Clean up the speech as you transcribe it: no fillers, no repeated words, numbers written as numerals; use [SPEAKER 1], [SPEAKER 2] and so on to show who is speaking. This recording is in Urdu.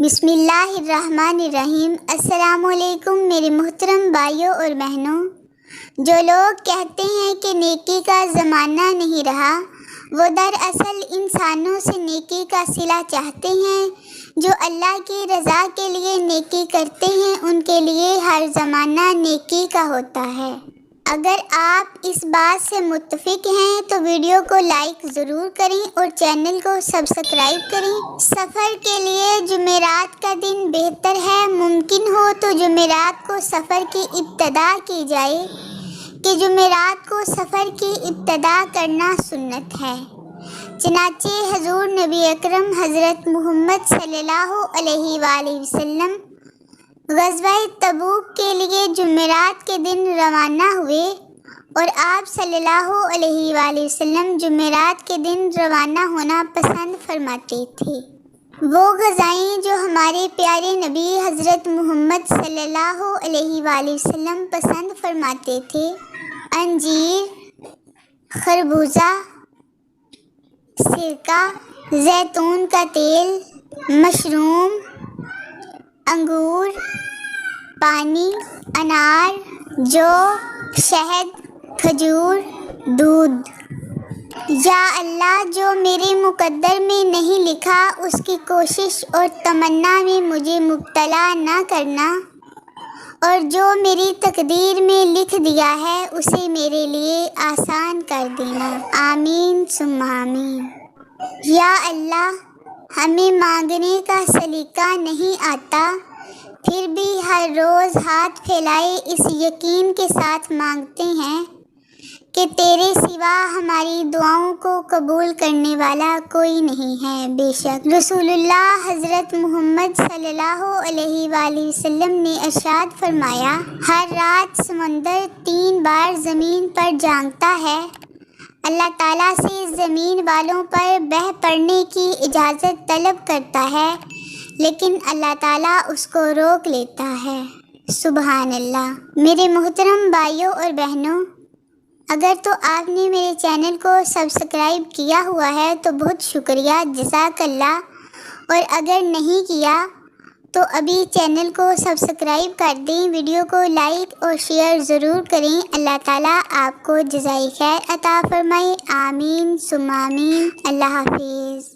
[SPEAKER 1] بسم اللہ الرحمن الرحیم۔ السلام علیکم میرے محترم بھائیوں اور بہنوں۔ جو لوگ کہتے ہیں کہ نیکی کا زمانہ نہیں رہا، وہ دراصل انسانوں سے نیکی کا صلہ چاہتے ہیں۔ جو اللہ کی رضا کے لیے نیکی کرتے ہیں ان کے لیے ہر زمانہ نیکی کا ہوتا ہے۔ اگر آپ اس بات سے متفق ہیں تو ویڈیو کو لائک ضرور کریں اور چینل کو سبسکرائب کریں۔ سفر کے لیے جمعرات کا دن بہتر ہے۔ ممکن ہو تو جمعرات کو سفر کی ابتدا کی جائے کہ جمعرات کو سفر کی ابتدا کرنا سنت ہے۔ چنانچہ حضور نبی اکرم حضرت محمد صلی اللہ علیہ وآلہ وسلم غزوہ تبوک کے لیے جمعرات کے دن روانہ ہوئے اور آپ صلی اللہ علیہ وآلہ وسلم جمعرات کے دن روانہ ہونا پسند فرماتے تھے۔ وہ غذائیں جو ہمارے پیارے نبی حضرت محمد صلی اللہ علیہ وآلہ وسلم پسند فرماتے تھے: انجیر، خربوزہ، سرکہ، زیتون کا تیل، مشروم، انگور، پانی، انار، جو، شہد، کھجور، دودھ۔ یا اللہ، جو میرے مقدر میں نہیں لکھا اس کی کوشش اور تمنا میں مجھے مبتلا نہ کرنا، اور جو میری تقدیر میں لکھ دیا ہے اسے میرے لیے آسان کر دینا۔ آمین ثم آمین۔ یا اللہ، ہمیں مانگنے کا سلیقہ نہیں آتا، پھر بھی ہر روز ہاتھ پھیلائے اس یقین کے ساتھ مانگتے ہیں کہ تیرے سوا ہماری دعاؤں کو قبول کرنے والا کوئی نہیں ہے۔ بے شک رسول اللہ حضرت محمد صلی اللہ علیہ وآلہ وسلم نے ارشاد فرمایا: ہر رات سمندر 3 بار زمین پر جھانکتا ہے، اللہ تعالیٰ سے زمین والوں پر بہہ پڑنے کی اجازت طلب کرتا ہے، لیکن اللہ تعالیٰ اس کو روک لیتا ہے۔ سبحان اللہ۔ میرے محترم بھائیوں اور بہنوں، اگر تو آپ نے میرے چینل کو سبسکرائب کیا ہوا ہے تو بہت شکریہ، جزاک اللہ، اور اگر نہیں کیا تو ابھی چینل کو سبسکرائب کر دیں، ویڈیو کو لائک اور شیئر ضرور کریں۔ اللہ تعالیٰ آپ کو جزائے خیر عطا فرمائے۔ آمین ثم آمین۔ اللہ حافظ۔